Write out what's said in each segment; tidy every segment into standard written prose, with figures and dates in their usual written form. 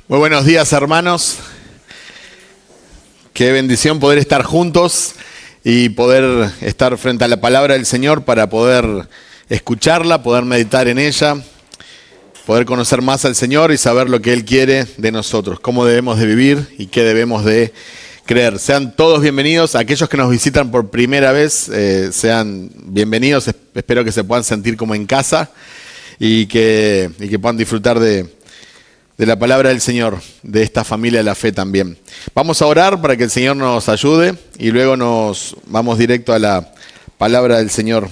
Muy buenos días, hermanos. Qué bendición poder estar juntos y poder estar frente a la palabra del Señor para poder escucharla, poder meditar en ella, poder conocer más al Señor y saber lo que Él quiere de nosotros, cómo debemos de vivir y qué debemos de creer. Sean todos bienvenidos. Aquellos que nos visitan por primera vez, sean bienvenidos. Espero que se puedan sentir como en casa y que puedan disfrutar de la palabra del Señor, de esta familia de la fe también. Vamos a orar para que el Señor nos ayude y luego nos vamos directo a la palabra del Señor.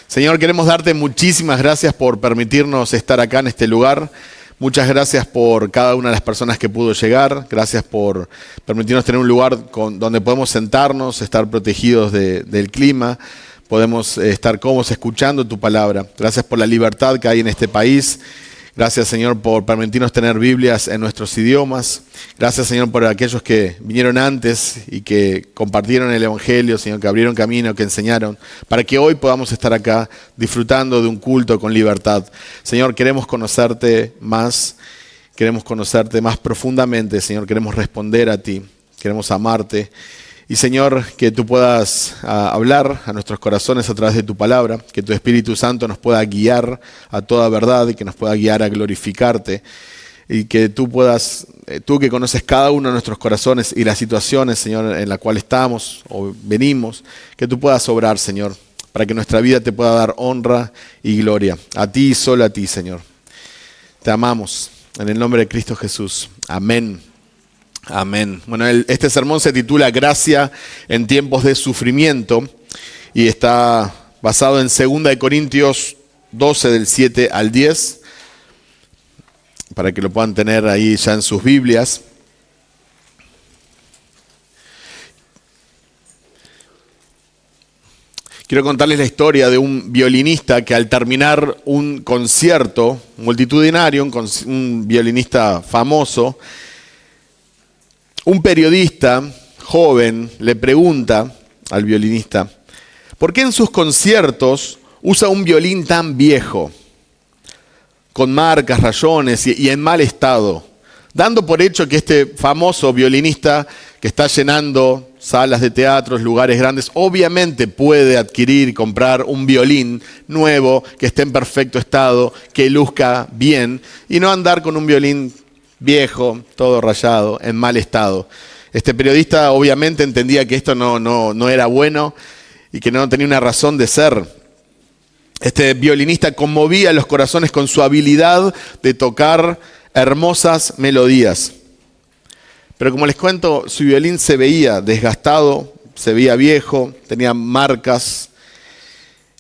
Señor, queremos darte muchísimas gracias por permitirnos estar acá en este lugar. Muchas gracias por cada una de las personas que pudo llegar. Gracias por permitirnos tener un lugar donde podemos sentarnos, estar protegidos del clima. Podemos estar cómodos escuchando tu palabra. Gracias por la libertad que hay en este país. Gracias, Señor, por permitirnos tener Biblias en nuestros idiomas. Gracias, Señor, por aquellos que vinieron antes y que compartieron el Evangelio, Señor, que abrieron camino, que enseñaron, para que hoy podamos estar acá disfrutando de un culto con libertad. Señor, queremos conocerte más profundamente, Señor. Queremos responder a ti, queremos amarte. Y Señor, que tú puedas hablar a nuestros corazones a través de tu palabra, que tu Espíritu Santo nos pueda guiar a toda verdad y que nos pueda guiar a glorificarte. Y que tú que conoces cada uno de nuestros corazones y las situaciones, Señor, en la cual estamos o venimos, que tú puedas obrar, Señor, para que nuestra vida te pueda dar honra y gloria. A ti y solo a ti, Señor. Te amamos. En el nombre de Cristo Jesús. Amén. Amén. Bueno, este sermón se titula Gracia en tiempos de sufrimiento y está basado en 2 Corintios 12 del 7 al 10, para que lo puedan tener ahí ya en sus Biblias. Quiero contarles la historia de un violinista que al terminar un concierto multitudinario, un violinista famoso, un periodista joven le pregunta al violinista, ¿por qué en sus conciertos usa un violín tan viejo, con marcas, rayones y en mal estado? Dando por hecho que este famoso violinista que está llenando salas de teatros, lugares grandes, obviamente puede adquirir y comprar un violín nuevo, que esté en perfecto estado, que luzca bien, y no andar con un violín viejo, todo rayado, en mal estado. Este periodista obviamente entendía que esto no era bueno y que no tenía una razón de ser. Este violinista conmovía los corazones con su habilidad de tocar hermosas melodías. Pero como les cuento, su violín se veía desgastado, se veía viejo, tenía marcas.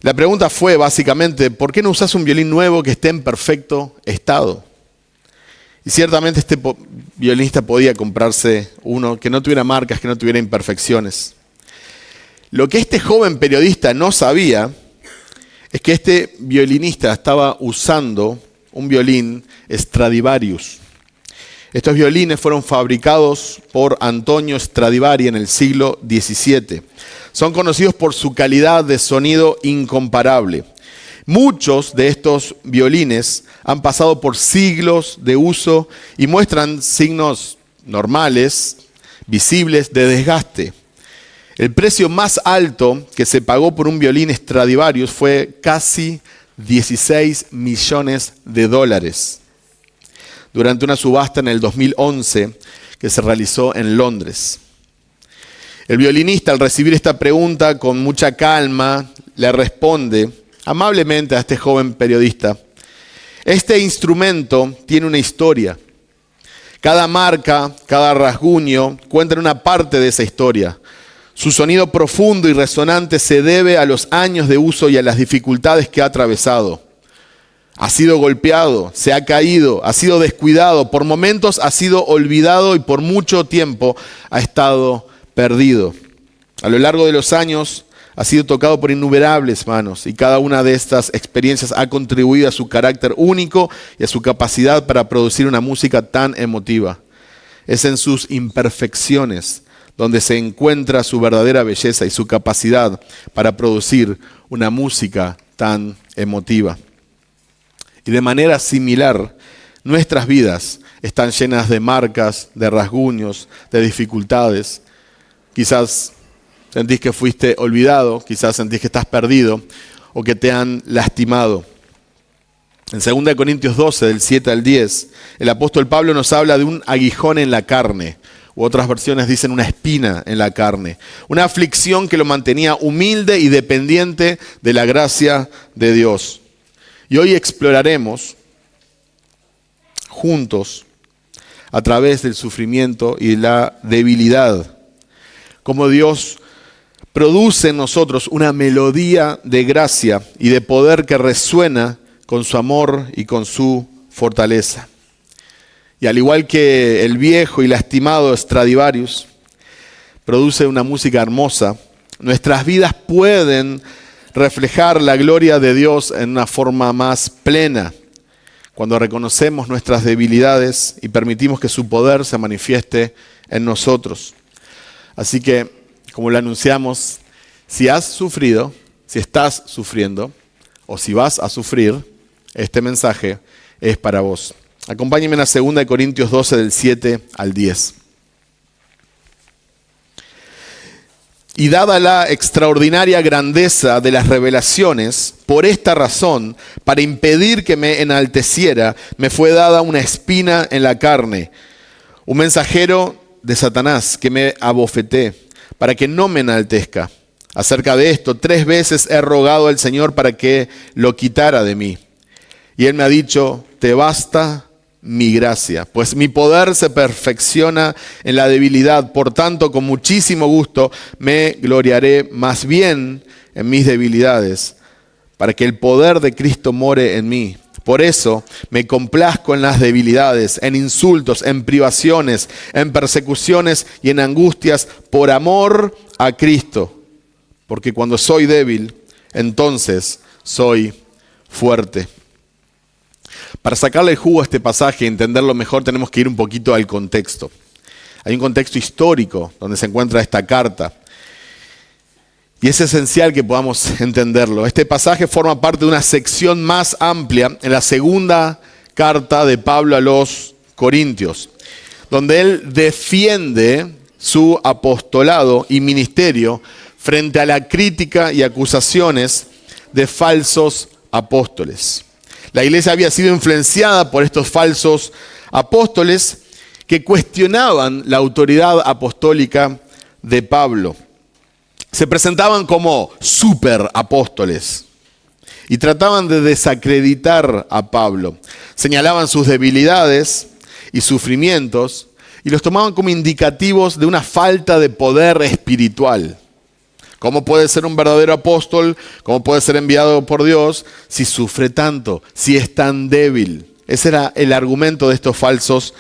La pregunta fue básicamente, ¿por qué no usas un violín nuevo que esté en perfecto estado? Y ciertamente este violinista podía comprarse uno que no tuviera marcas, que no tuviera imperfecciones. Lo que este joven periodista no sabía es que este violinista estaba usando un violín Stradivarius. Estos violines fueron fabricados por Antonio Stradivari en el siglo XVII. Son conocidos por su calidad de sonido incomparable. Muchos de estos violines han pasado por siglos de uso y muestran signos normales, visibles, de desgaste. El precio más alto que se pagó por un violín Stradivarius fue casi $16 millones durante una subasta en el 2011 que se realizó en Londres. El violinista, al recibir esta pregunta con mucha calma, le responde amablemente a este joven periodista: este instrumento tiene una historia. Cada marca, cada rasguño cuentan una parte de esa historia. Su sonido profundo y resonante se debe a los años de uso y a las dificultades que ha atravesado. Ha sido golpeado, se ha caído, ha sido descuidado, por momentos ha sido olvidado y por mucho tiempo ha estado perdido. A lo largo de los años ha sido tocado por innumerables manos y cada una de estas experiencias ha contribuido a su carácter único y a su capacidad para producir una música tan emotiva. Es en sus imperfecciones donde se encuentra su verdadera belleza y su capacidad para producir una música tan emotiva. Y de manera similar, nuestras vidas están llenas de marcas, de rasguños, de dificultades. Quizás sentís que fuiste olvidado, quizás sentís que estás perdido o que te han lastimado. En 2 Corintios 12, del 7 al 10, el apóstol Pablo nos habla de un aguijón en la carne, u otras versiones dicen una espina en la carne, una aflicción que lo mantenía humilde y dependiente de la gracia de Dios. Y hoy exploraremos juntos, a través del sufrimiento y de la debilidad, cómo Dios produce en nosotros una melodía de gracia y de poder que resuena con su amor y con su fortaleza. Y al igual que el viejo y lastimado Stradivarius produce una música hermosa, nuestras vidas pueden reflejar la gloria de Dios en una forma más plena, cuando reconocemos nuestras debilidades y permitimos que su poder se manifieste en nosotros. Así que, como lo anunciamos, si has sufrido, si estás sufriendo, o si vas a sufrir, este mensaje es para vos. Acompáñenme a 2 Corintios 12, del 7 al 10. Y dada la extraordinaria grandeza de las revelaciones, por esta razón, para impedir que me enalteciera, me fue dada una espina en la carne, un mensajero de Satanás que me abofeté, para que no me enaltezca. Acerca de esto, 3 veces he rogado al Señor para que lo quitara de mí. Y Él me ha dicho, te basta mi gracia, pues mi poder se perfecciona en la debilidad. Por tanto, con muchísimo gusto me gloriaré más bien en mis debilidades, para que el poder de Cristo more en mí. Por eso me complazco en las debilidades, en insultos, en privaciones, en persecuciones y en angustias por amor a Cristo. Porque cuando soy débil, entonces soy fuerte. Para sacarle el jugo a este pasaje y entenderlo mejor, tenemos que ir un poquito al contexto. Hay un contexto histórico donde se encuentra esta carta. Y es esencial que podamos entenderlo. Este pasaje forma parte de una sección más amplia en la segunda carta de Pablo a los Corintios, donde él defiende su apostolado y ministerio frente a la crítica y acusaciones de falsos apóstoles. La iglesia había sido influenciada por estos falsos apóstoles que cuestionaban la autoridad apostólica de Pablo. Se presentaban como superapóstoles y trataban de desacreditar a Pablo. Señalaban sus debilidades y sufrimientos y los tomaban como indicativos de una falta de poder espiritual. ¿Cómo puede ser un verdadero apóstol? ¿Cómo puede ser enviado por Dios si sufre tanto, si es tan débil? Ese era el argumento de estos falsos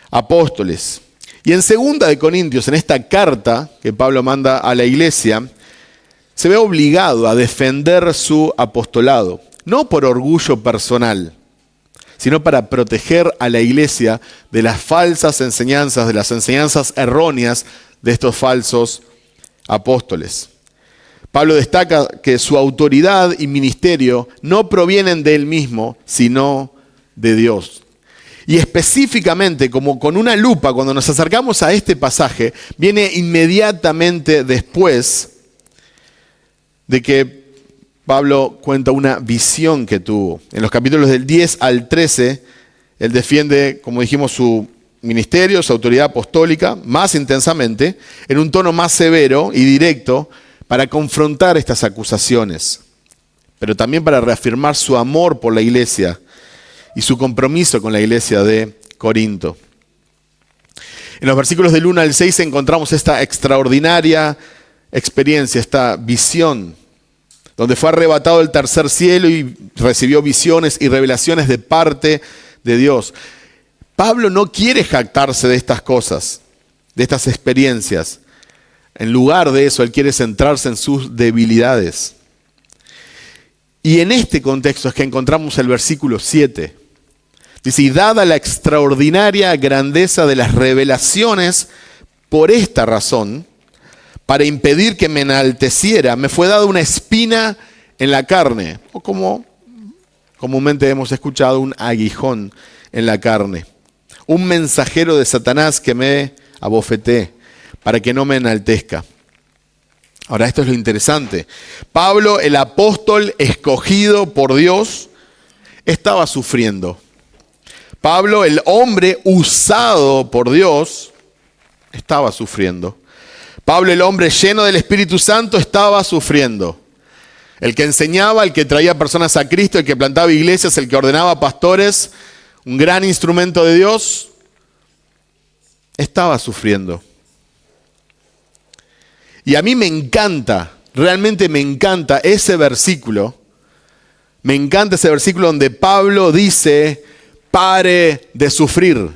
apóstoles. Y en 2 Corintios, en esta carta que Pablo manda a la iglesia, se ve obligado a defender su apostolado, no por orgullo personal, sino para proteger a la iglesia de las falsas enseñanzas, de las enseñanzas erróneas de estos falsos apóstoles. Pablo destaca que su autoridad y ministerio no provienen de él mismo, sino de Dios. Y específicamente, como con una lupa, cuando nos acercamos a este pasaje, viene inmediatamente después de que Pablo cuenta una visión que tuvo. En los capítulos del 10 al 13, él defiende, como dijimos, su ministerio, su autoridad apostólica, más intensamente, en un tono más severo y directo, para confrontar estas acusaciones, pero también para reafirmar su amor por la iglesia y su compromiso con la iglesia de Corinto. En los versículos del 1 al 6 encontramos esta extraordinaria experiencia, esta visión, donde fue arrebatado el tercer cielo y recibió visiones y revelaciones de parte de Dios. Pablo no quiere jactarse de estas cosas, de estas experiencias. En lugar de eso, él quiere centrarse en sus debilidades. Y en este contexto es que encontramos el versículo 7. Dice, y dada la extraordinaria grandeza de las revelaciones, por esta razón, para impedir que me enalteciera, me fue dada una espina en la carne, o como comúnmente hemos escuchado, un aguijón en la carne. un mensajero de Satanás que me abofeté, para que no me enaltezca. Ahora, esto es lo interesante. Pablo, el apóstol escogido por Dios, estaba sufriendo. Pablo, el hombre usado por Dios, estaba sufriendo. Pablo, el hombre lleno del Espíritu Santo, estaba sufriendo. El que enseñaba, el que traía personas a Cristo, el que plantaba iglesias, el que ordenaba pastores, un gran instrumento de Dios, estaba sufriendo. Y a mí me encanta, realmente me encanta ese versículo. Me encanta ese versículo donde Pablo dice, pare de sufrir.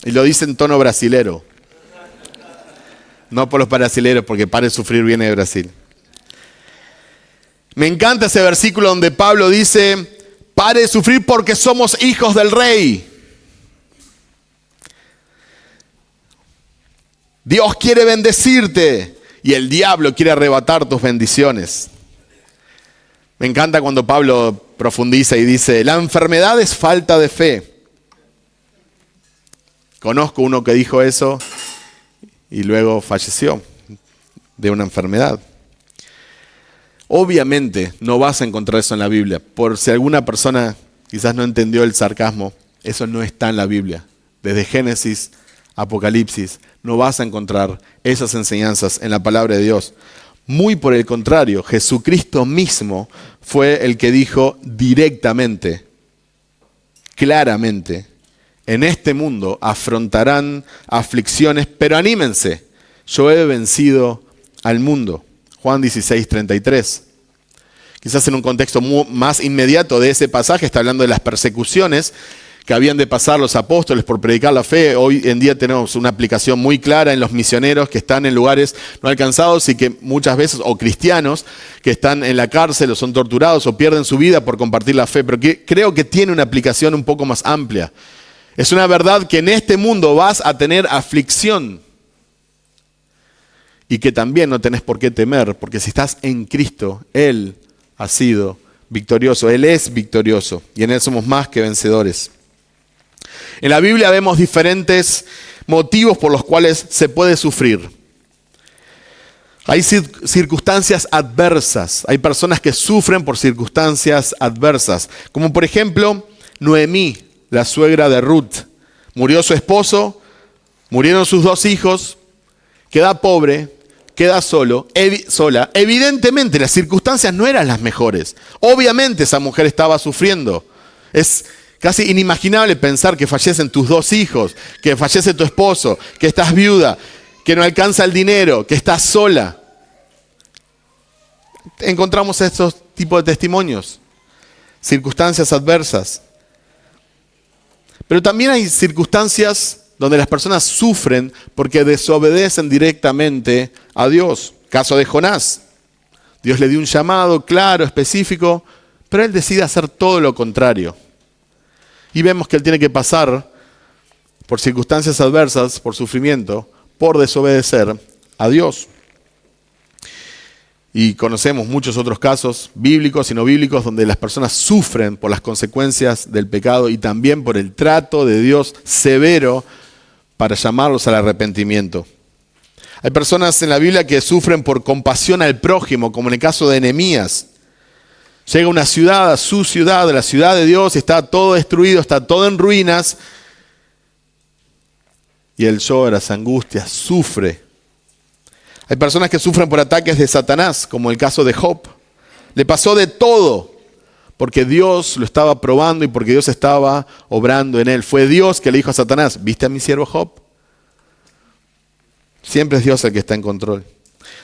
Y lo dice en tono brasilero. No por los brasileros, porque pare de sufrir viene de Brasil. Me encanta ese versículo donde Pablo dice, pare de sufrir porque somos hijos del Rey. Dios quiere bendecirte y el diablo quiere arrebatar tus bendiciones. Me encanta cuando Pablo profundiza y dice, la enfermedad es falta de fe. Conozco uno que dijo eso y luego falleció de una enfermedad. Obviamente no vas a encontrar eso en la Biblia. Por si alguna persona quizás no entendió el sarcasmo, eso no está en la Biblia. Desde Génesis, Apocalipsis, no vas a encontrar esas enseñanzas en la palabra de Dios. Muy por el contrario, Jesucristo mismo fue el que dijo directamente, claramente, en este mundo afrontarán aflicciones, pero anímense, yo he vencido al mundo. Juan 16:33. Quizás en un contexto más inmediato de ese pasaje está hablando de las persecuciones que habían de pasar los apóstoles por predicar la fe. Hoy en día tenemos una aplicación muy clara en los misioneros que están en lugares no alcanzados y que muchas veces, o cristianos, que están en la cárcel o son torturados o pierden su vida por compartir la fe. Pero creo que tiene una aplicación un poco más amplia. Es una verdad que en este mundo vas a tener aflicción y que también no tenés por qué temer, porque si estás en Cristo, Él ha sido victorioso, Él es victorioso y en Él somos más que vencedores. En la Biblia vemos diferentes motivos por los cuales se puede sufrir. Hay circunstancias adversas, hay personas que sufren por circunstancias adversas, como por ejemplo Noemí, la suegra de Ruth. Murió su esposo, murieron sus 2 hijos, queda pobre, queda sola. Evidentemente las circunstancias no eran las mejores. Obviamente esa mujer estaba sufriendo. Es casi inimaginable pensar que fallecen tus 2 hijos, que fallece tu esposo, que estás viuda, que no alcanza el dinero, que estás sola. Encontramos estos tipos de testimonios, circunstancias adversas. Pero también hay circunstancias donde las personas sufren porque desobedecen directamente a Dios. Caso de Jonás. Dios le dio un llamado claro, específico, pero él decide hacer todo lo contrario. Y vemos que él tiene que pasar por circunstancias adversas, por sufrimiento, por desobedecer a Dios. Y conocemos muchos otros casos bíblicos y no bíblicos donde las personas sufren por las consecuencias del pecado y también por el trato de Dios severo para llamarlos al arrepentimiento. Hay personas en la Biblia que sufren por compasión al prójimo, como en el caso de Nehemías. Llega a una ciudad, a su ciudad, a la ciudad de Dios, está todo destruido, está todo en ruinas. Y él llora, se angustia, sufre. Hay personas que sufren por ataques de Satanás, como el caso de Job. Le pasó de todo, porque Dios lo estaba probando y porque Dios estaba obrando en él. Fue Dios que le dijo a Satanás, ¿viste a mi siervo Job? Siempre es Dios el que está en control.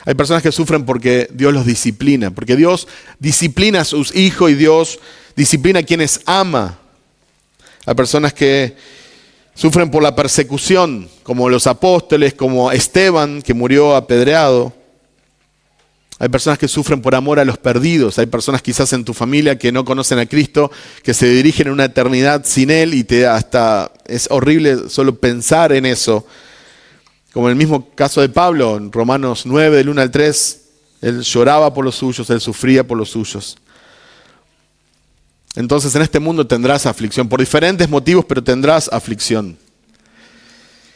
Hay personas que sufren porque Dios los disciplina, porque Dios disciplina a sus hijos y Dios disciplina a quienes ama. Hay personas que sufren por la persecución, como los apóstoles, como Esteban, que murió apedreado. Hay personas que sufren por amor a los perdidos. Hay personas quizás en tu familia que no conocen a Cristo, que se dirigen a una eternidad sin Él y hasta es horrible solo pensar en eso. Como en el mismo caso de Pablo, en Romanos 9, del 1 al 3, él lloraba por los suyos, él sufría por los suyos. entonces en este mundo tendrás aflicción, por diferentes motivos, pero tendrás aflicción.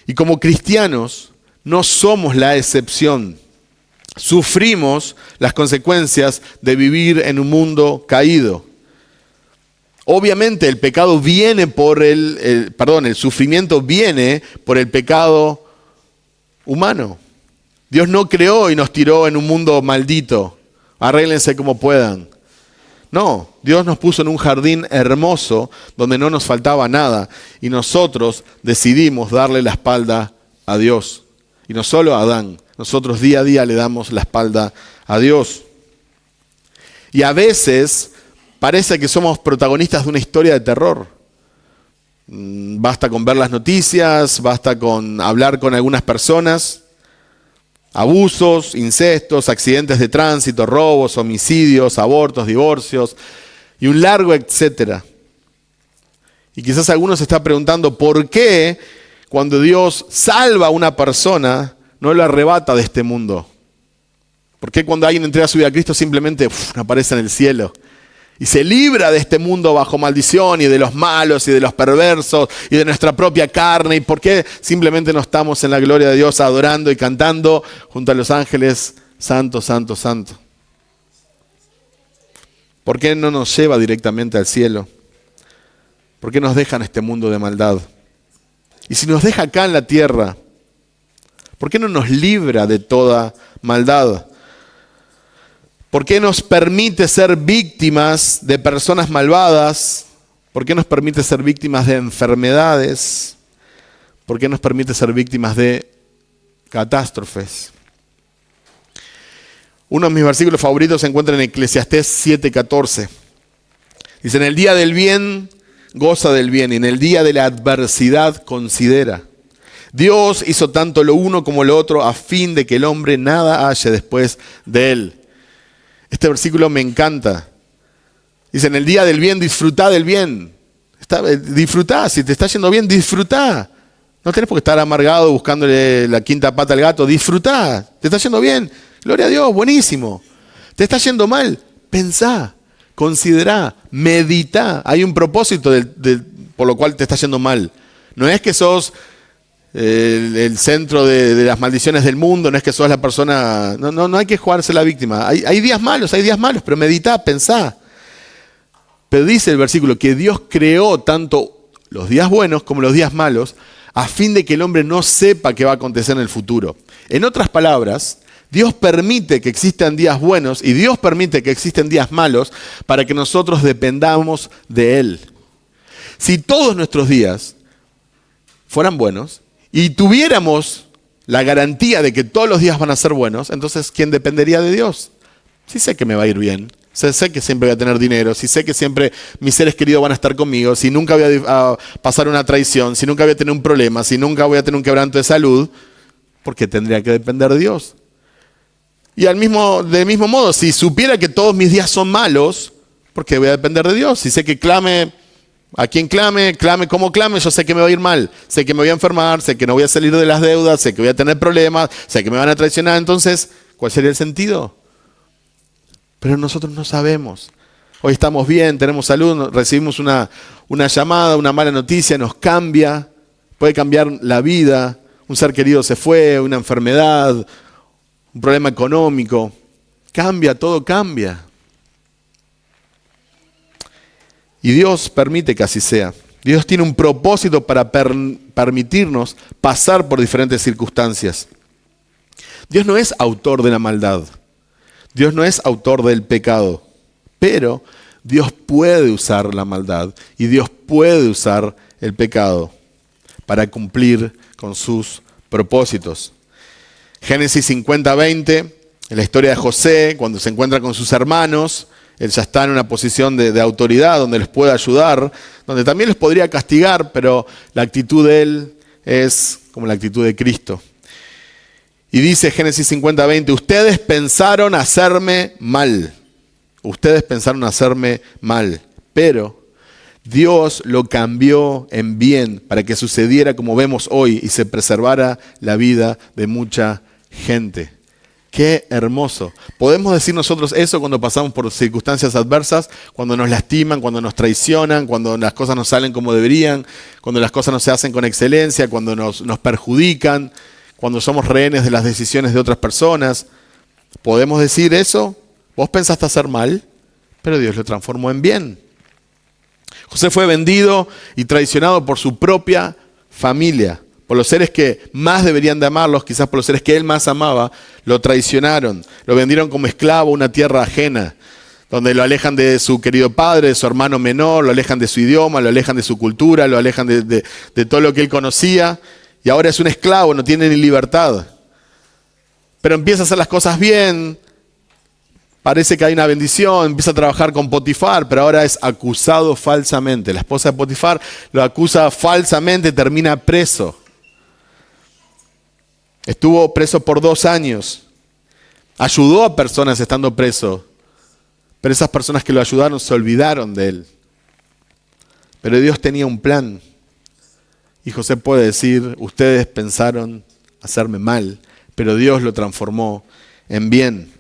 Y como cristianos, no somos la excepción. Sufrimos las consecuencias de vivir en un mundo caído. Obviamente el pecado viene por el sufrimiento viene por el pecado humano. Dios no creó y nos tiró en un mundo maldito. Arréglense como puedan. No, Dios nos puso en un jardín hermoso donde no nos faltaba nada y nosotros decidimos darle la espalda a Dios. Y no solo a Adán, nosotros día a día le damos la espalda a Dios. Y a veces parece que somos protagonistas de una historia de terror. Basta con ver las noticias, basta con hablar con algunas personas. Abusos, incestos, accidentes de tránsito, robos, homicidios, abortos, divorcios y un largo etcétera. Y quizás algunos se está preguntando por qué cuando Dios salva a una persona no lo arrebata de este mundo. ¿Por qué cuando alguien entrega su vida a Cristo simplemente aparece en el cielo? Y se libra de este mundo bajo maldición y de los malos y de los perversos y de nuestra propia carne. ¿Y por qué simplemente no estamos en la gloria de Dios adorando y cantando junto a los ángeles, santo, santo, santo? ¿Por qué no nos lleva directamente al cielo? ¿Por qué nos deja en este mundo de maldad? Y si nos deja acá en la tierra, ¿por qué no nos libra de toda maldad? ¿Por qué nos permite ser víctimas de personas malvadas? ¿Por qué nos permite ser víctimas de enfermedades? ¿Por qué nos permite ser víctimas de catástrofes? Uno de mis versículos favoritos se encuentra en Eclesiastés 7:14. Dice, en el día del bien, goza del bien, y en el día de la adversidad, considera. Dios hizo tanto lo uno como lo otro a fin de que el hombre nada halle después de él. Este versículo me encanta. Dice, en el día del bien, disfrutá del bien. Disfrutá, si te está yendo bien, disfrutá. No tenés por qué estar amargado buscándole la quinta pata al gato. Disfrutá, te está yendo bien. Gloria a Dios, buenísimo. Te está yendo mal, pensá, considerá, meditá. Hay un propósito por lo cual te está yendo mal. No es que sos el centro de las maldiciones del mundo, no es que sos la persona, no hay que jugarse la víctima. Hay días malos, pero meditá, pensá. Pero dice el versículo que Dios creó tanto los días buenos como los días malos a fin de que el hombre no sepa qué va a acontecer en el futuro. En otras palabras, Dios permite que existan días buenos y Dios permite que existen días malos para que nosotros dependamos de Él. Si todos nuestros días fueran buenos y tuviéramos la garantía de que todos los días van a ser buenos, entonces ¿quién dependería de Dios? Si sé que me va a ir bien, sé que siempre voy a tener dinero, si sé que siempre mis seres queridos van a estar conmigo, si nunca voy a pasar una traición, si nunca voy a tener un problema, si nunca voy a tener un quebranto de salud, ¿por qué tendría que depender de Dios? Y del mismo modo, si supiera que todos mis días son malos, ¿por qué voy a depender de Dios? Si sé que clame a quien clame como clame, yo sé que me va a ir mal, sé que me voy a enfermar, sé que no voy a salir de las deudas, sé que voy a tener problemas, sé que me van a traicionar, entonces, ¿cuál sería el sentido? Pero nosotros no sabemos. Hoy estamos bien, tenemos salud, recibimos una llamada, una mala noticia, nos cambia, puede cambiar la vida, un ser querido se fue, una enfermedad, un problema económico, cambia, todo cambia. Y Dios permite que así sea. Dios tiene un propósito para permitirnos pasar por diferentes circunstancias. Dios no es autor de la maldad. Dios no es autor del pecado. Pero Dios puede usar la maldad y Dios puede usar el pecado para cumplir con sus propósitos. Génesis 50:20, en la historia de José, cuando se encuentra con sus hermanos, él ya está en una posición de autoridad donde les puede ayudar, donde también les podría castigar, pero la actitud de él es como la actitud de Cristo. Y dice Génesis 50:20, ustedes pensaron hacerme mal. Ustedes pensaron hacerme mal, pero Dios lo cambió en bien para que sucediera como vemos hoy y se preservara la vida de mucha gente. Qué hermoso. ¿Podemos decir nosotros eso cuando pasamos por circunstancias adversas? Cuando nos lastiman, cuando nos traicionan, cuando las cosas no salen como deberían, cuando las cosas no se hacen con excelencia, cuando nos perjudican, cuando somos rehenes de las decisiones de otras personas. ¿Podemos decir eso? Vos pensaste hacer mal, pero Dios lo transformó en bien. José fue vendido y traicionado por su propia familia. Por los seres que más deberían de amarlos, quizás por los seres que él más amaba, lo traicionaron. Lo vendieron como esclavo a una tierra ajena, donde lo alejan de su querido padre, de su hermano menor, lo alejan de su idioma, lo alejan de su cultura, lo alejan de todo lo que él conocía. Y ahora es un esclavo, no tiene ni libertad. Pero empieza a hacer las cosas bien, parece que hay una bendición, empieza a trabajar con Potifar, pero ahora es acusado falsamente. La esposa de Potifar lo acusa falsamente, termina preso. Estuvo preso por 2 años. Ayudó a personas estando preso. Pero esas personas que lo ayudaron se olvidaron de él. Pero Dios tenía un plan. Y José puede decir, ustedes pensaron hacerme mal, pero Dios lo transformó en bien.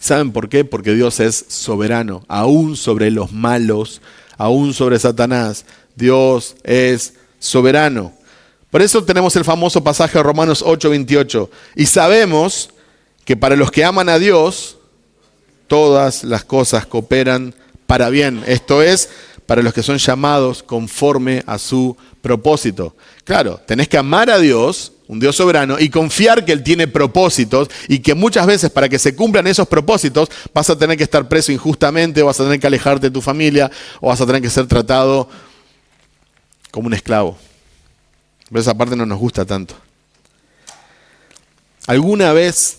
¿Saben por qué? Porque Dios es soberano. Aún sobre los malos, aún sobre Satanás, Dios es soberano. Por eso tenemos el famoso pasaje de Romanos 8:28. Y sabemos que para los que aman a Dios, todas las cosas cooperan para bien. Esto es, para los que son llamados conforme a su propósito. Claro, tenés que amar a Dios, un Dios soberano, y confiar que Él tiene propósitos y que muchas veces para que se cumplan esos propósitos vas a tener que estar preso injustamente, o vas a tener que alejarte de tu familia, o vas a tener que ser tratado como un esclavo. Pero esa parte no nos gusta tanto. ¿Alguna vez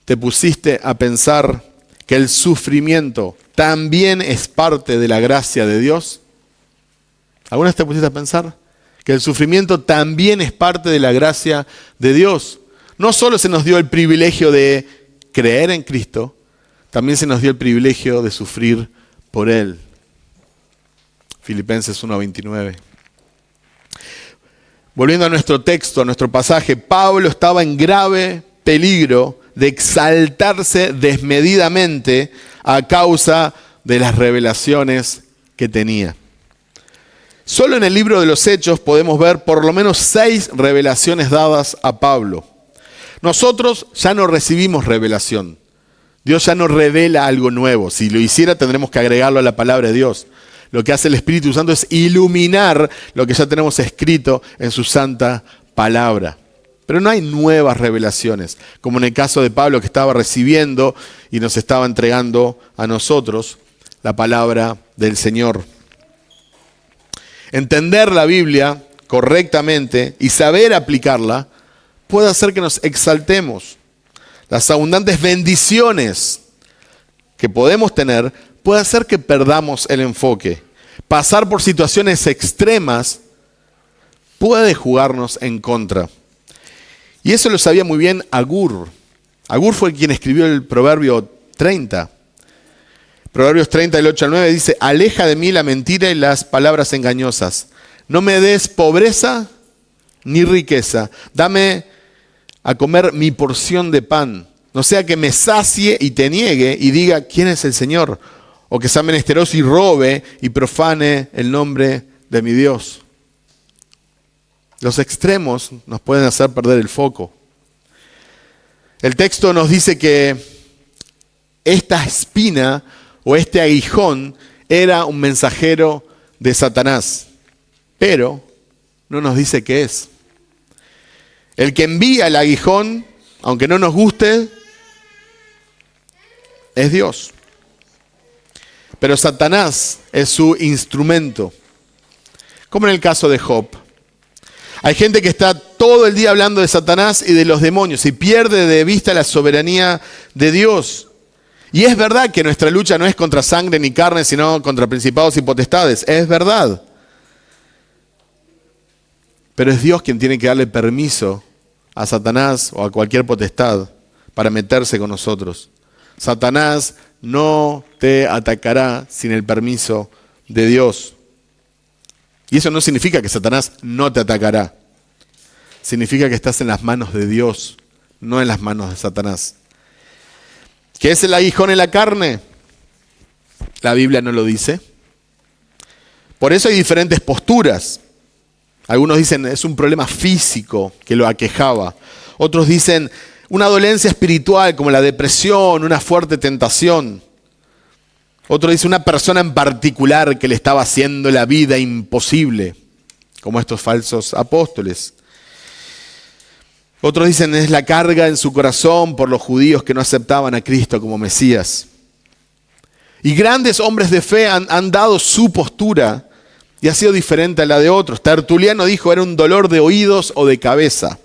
te pusiste a pensar que el sufrimiento también es parte de la gracia de Dios? ¿Alguna vez te pusiste a pensar que el sufrimiento también es parte de la gracia de Dios? No solo se nos dio el privilegio de creer en Cristo, también se nos dio el privilegio de sufrir por Él. Filipenses 1:29. Volviendo a nuestro texto, a nuestro pasaje, Pablo estaba en grave peligro de exaltarse desmedidamente a causa de las revelaciones que tenía. Solo en el libro de los Hechos podemos ver por lo menos 6 revelaciones dadas a Pablo. Nosotros ya no recibimos revelación. Dios ya no revela algo nuevo. Si lo hiciera tendremos que agregarlo a la palabra de Dios. Lo que hace el Espíritu Santo es iluminar lo que ya tenemos escrito en su santa palabra. Pero no hay nuevas revelaciones, como en el caso de Pablo, que estaba recibiendo y nos estaba entregando a nosotros la palabra del Señor. Entender la Biblia correctamente y saber aplicarla puede hacer que nos exaltemos. Las abundantes bendiciones que podemos tener puede hacer que perdamos el enfoque. Pasar por situaciones extremas puede jugarnos en contra. Y eso lo sabía muy bien Agur. Agur fue quien escribió el Proverbio 30. Proverbios 30, del 8 al 9 dice: aleja de mí la mentira y las palabras engañosas. No me des pobreza ni riqueza. Dame a comer mi porción de pan. No sea que me sacie y te niegue y diga, ¿quién es el Señor? O que sea menesteroso y robe y profane el nombre de mi Dios. Los extremos nos pueden hacer perder el foco. El texto nos dice que esta espina o este aguijón era un mensajero de Satanás, pero no nos dice qué es. El que envía el aguijón, aunque no nos guste, es Dios. Pero Satanás es su instrumento, como en el caso de Job. Hay gente que está todo el día hablando de Satanás y de los demonios y pierde de vista la soberanía de Dios. Y es verdad que nuestra lucha no es contra sangre ni carne, sino contra principados y potestades. Es verdad. Pero es Dios quien tiene que darle permiso a Satanás o a cualquier potestad para meterse con nosotros. Satanás no te atacará sin el permiso de Dios. Y eso no significa que Satanás no te atacará. Significa que estás en las manos de Dios no en las manos de Satanás. ¿Qué es el aguijón en la carne? La Biblia no lo dice. Por eso hay diferentes posturas. Algunos dicen es un problema físico que lo aquejaba. Otros dicen una dolencia espiritual como la depresión, una fuerte tentación. Otro dice una persona en particular que le estaba haciendo la vida imposible, como estos falsos apóstoles. Otros dicen es la carga en su corazón por los judíos que no aceptaban a Cristo como Mesías. Y grandes hombres de fe han dado su postura y ha sido diferente a la de otros. Tertuliano dijo era un dolor de oídos o de cabeza.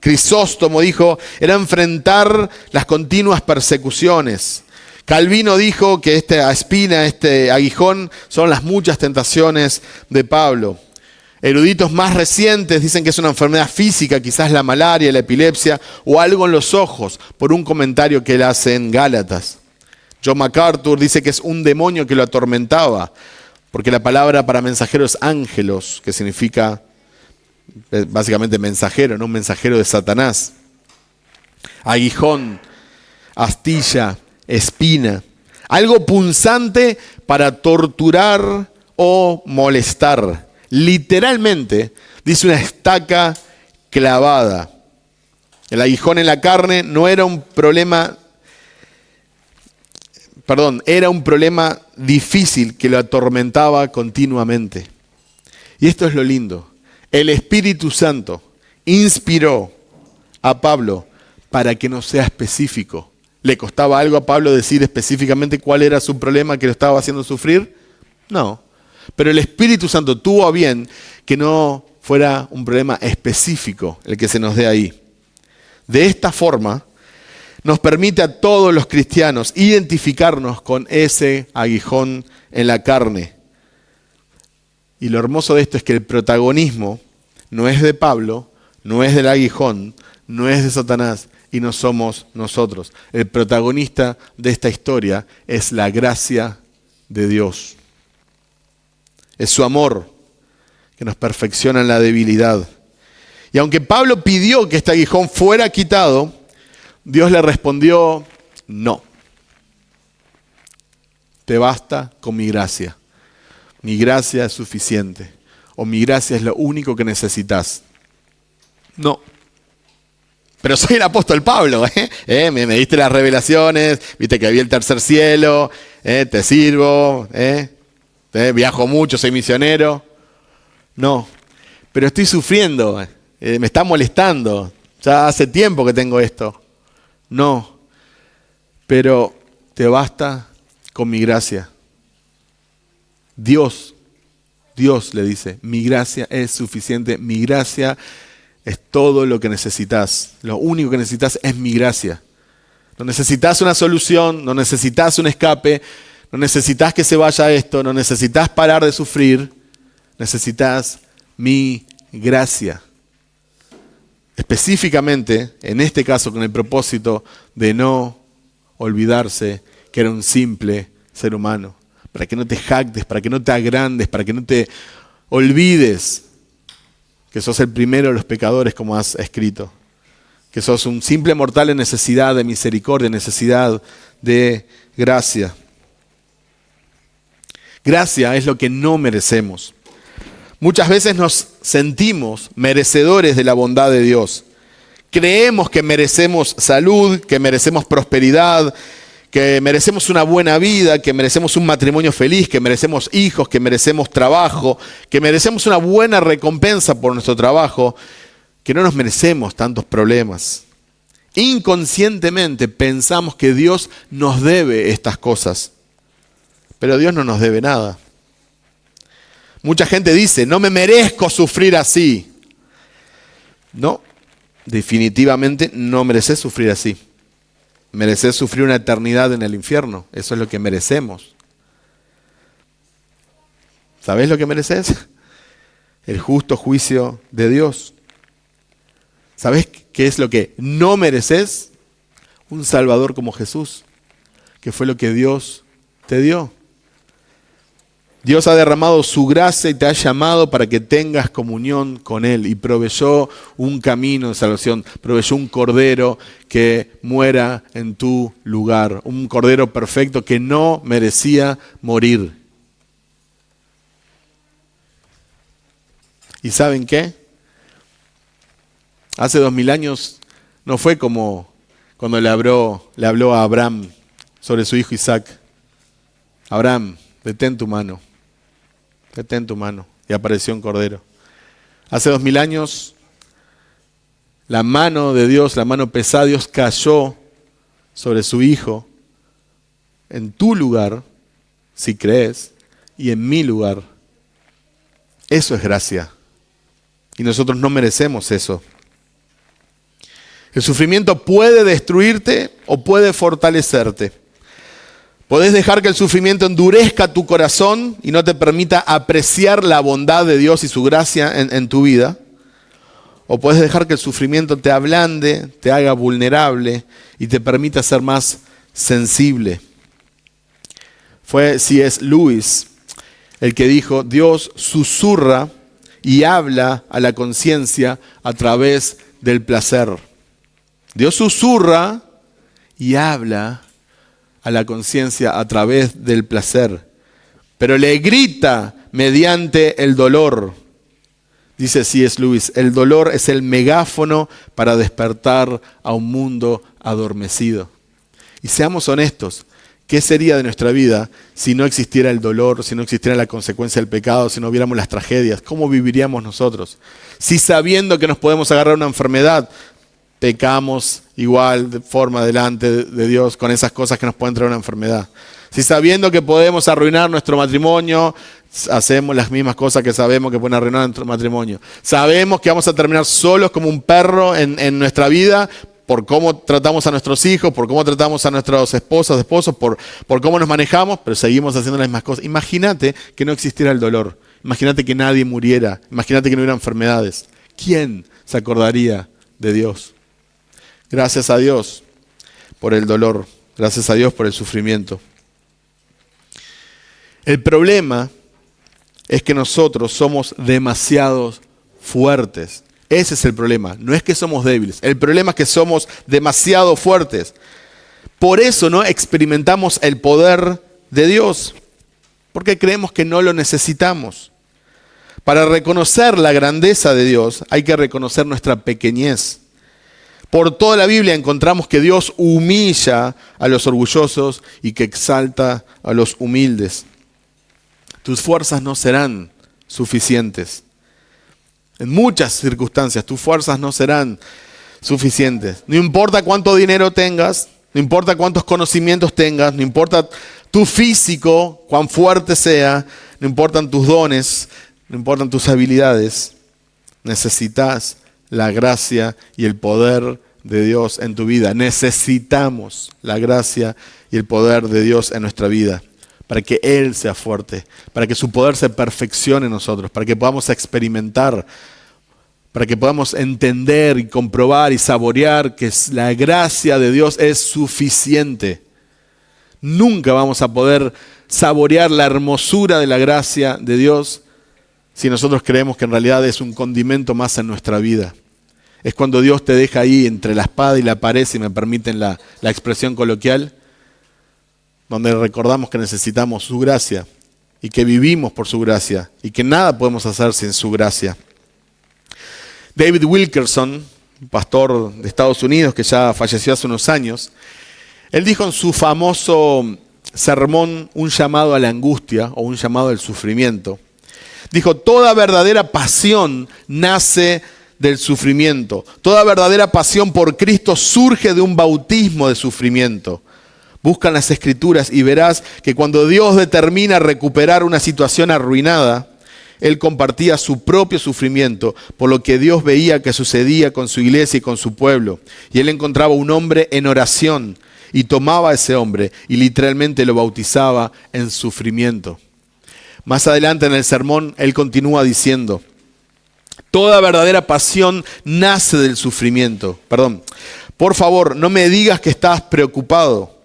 Crisóstomo dijo era enfrentar las continuas persecuciones. Calvino dijo que esta espina, este aguijón, son las muchas tentaciones de Pablo. Eruditos más recientes dicen que es una enfermedad física, quizás la malaria, la epilepsia o algo en los ojos, por un comentario que él hace en Gálatas. John MacArthur dice que es un demonio que lo atormentaba, porque la palabra para mensajero es ángelos, que significa básicamente mensajero, no un mensajero de Satanás. Aguijón, astilla, espina, algo punzante para torturar o molestar. Literalmente, dice una estaca clavada. El aguijón en la carne no era un problema, era un problema difícil que lo atormentaba continuamente. Y esto es lo lindo. El Espíritu Santo inspiró a Pablo para que no sea específico. ¿Le costaba algo a Pablo decir específicamente cuál era su problema que lo estaba haciendo sufrir? No. Pero el Espíritu Santo tuvo a bien que no fuera un problema específico el que se nos dé ahí. De esta forma, nos permite a todos los cristianos identificarnos con ese aguijón en la carne. Y lo hermoso de esto es que el protagonismo no es de Pablo, no es del aguijón, no es de Satanás y no somos nosotros. El protagonista de esta historia es la gracia de Dios. Es su amor que nos perfecciona en la debilidad. Y aunque Pablo pidió que este aguijón fuera quitado, Dios le respondió, no. Te basta con mi gracia. Mi gracia es suficiente. O mi gracia es lo único que necesitas. No. Pero soy el apóstol Pablo. Me diste las revelaciones, viste que había el tercer cielo, te sirvo, viajo mucho, soy misionero. No, pero estoy sufriendo, me está molestando. Ya hace tiempo que tengo esto. No, pero te basta con mi gracia. Dios le dice, mi gracia es suficiente, mi gracia es todo lo que necesitas. Lo único que necesitas es mi gracia. No necesitas una solución, no necesitas un escape, no necesitas que se vaya esto, no necesitas parar de sufrir, necesitas mi gracia. Específicamente, en este caso, con el propósito de no olvidarse que era un simple ser humano. Para que no te jactes, para que no te agrandes, para que no te olvides que sos el primero de los pecadores, como has escrito. Que sos un simple mortal en necesidad de misericordia, en necesidad de gracia. Gracia es lo que no merecemos. Muchas veces nos sentimos merecedores de la bondad de Dios. Creemos que merecemos salud, que merecemos prosperidad, que merecemos una buena vida, que merecemos un matrimonio feliz, que merecemos hijos, que merecemos trabajo, que merecemos una buena recompensa por nuestro trabajo, que no nos merecemos tantos problemas. Inconscientemente pensamos que Dios nos debe estas cosas, pero Dios no nos debe nada. Mucha gente dice, no me merezco sufrir así. No, definitivamente no mereces sufrir así. Mereces sufrir una eternidad en el infierno. Eso es lo que merecemos. ¿Sabés lo que mereces? El justo juicio de Dios. ¿Sabés qué es lo que no mereces? Un Salvador como Jesús, que fue lo que Dios te dio. Dios ha derramado su gracia y te ha llamado para que tengas comunión con Él y proveyó un camino de salvación, proveyó un cordero que muera en tu lugar, un cordero perfecto que no merecía morir. ¿Y saben qué? Hace 2000 años no fue como cuando le habló a Abraham sobre su hijo Isaac. Abraham, detén tu mano. Detén tu mano. Y apareció un cordero. Hace 2000 años, la mano de Dios, la mano pesada de Dios cayó sobre su hijo en tu lugar, si crees, y en mi lugar. Eso es gracia. Y nosotros no merecemos eso. El sufrimiento puede destruirte o puede fortalecerte. Podés dejar que el sufrimiento endurezca tu corazón y no te permita apreciar la bondad de Dios y su gracia en tu vida. O puedes dejar que el sufrimiento te ablande, te haga vulnerable y te permita ser más sensible. Fue C.S. Lewis el que dijo: Dios susurra y habla a la conciencia a través del placer. Dios susurra y habla a la conciencia a través del placer, pero le grita mediante el dolor. Dice C.S. Lewis, el dolor es el megáfono para despertar a un mundo adormecido. Y seamos honestos, ¿qué sería de nuestra vida si no existiera el dolor, si no existiera la consecuencia del pecado, si no viéramos las tragedias? ¿Cómo viviríamos nosotros? Si sabiendo que nos podemos agarrar una enfermedad, pecamos igual de forma delante de Dios con esas cosas que nos pueden traer una enfermedad. Si sabiendo que podemos arruinar nuestro matrimonio, hacemos las mismas cosas que sabemos que pueden arruinar nuestro matrimonio. Sabemos que vamos a terminar solos como un perro en nuestra vida por cómo tratamos a nuestros hijos, por cómo tratamos a nuestras esposas, esposos, por cómo nos manejamos, pero seguimos haciendo las mismas cosas. Imagínate que no existiera el dolor. Imagínate que nadie muriera. Imagínate que no hubiera enfermedades. ¿Quién se acordaría de Dios? Gracias a Dios por el dolor. Gracias a Dios por el sufrimiento. El problema es que nosotros somos demasiado fuertes. Ese es el problema. No es que somos débiles. El problema es que somos demasiado fuertes. Por eso no experimentamos el poder de Dios. Porque creemos que no lo necesitamos. Para reconocer la grandeza de Dios hay que reconocer nuestra pequeñez. Por toda la Biblia encontramos que Dios humilla a los orgullosos y que exalta a los humildes. Tus fuerzas no serán suficientes. En muchas circunstancias tus fuerzas no serán suficientes. No importa cuánto dinero tengas, no importa cuántos conocimientos tengas, no importa tu físico, cuán fuerte sea, no importan tus dones, no importan tus habilidades. Necesitas la gracia y el poder de Dios en tu vida. Necesitamos la gracia y el poder de Dios en nuestra vida para que Él sea fuerte, para que su poder se perfeccione en nosotros, para que podamos experimentar, para que podamos entender y comprobar y saborear que la gracia de Dios es suficiente. Nunca vamos a poder saborear la hermosura de la gracia de Dios si nosotros creemos que en realidad es un condimento más en nuestra vida. Es cuando Dios te deja ahí entre la espada y la pared, si me permiten la expresión coloquial, donde recordamos que necesitamos su gracia y que vivimos por su gracia y que nada podemos hacer sin su gracia. David Wilkerson, pastor de Estados Unidos que ya falleció hace unos años, él dijo en su famoso sermón Un llamado a la angustia o un llamado al sufrimiento, dijo: toda verdadera pasión nace del sufrimiento. Toda verdadera pasión por Cristo surge de un bautismo de sufrimiento. Busca en las Escrituras y verás que cuando Dios determina recuperar una situación arruinada, Él compartía su propio sufrimiento por lo que Dios veía que sucedía con su iglesia y con su pueblo. Y Él encontraba un hombre en oración y tomaba a ese hombre y literalmente lo bautizaba en sufrimiento. Más adelante en el sermón, Él continúa diciendo: toda verdadera pasión nace del sufrimiento. Por favor, no me digas que estás preocupado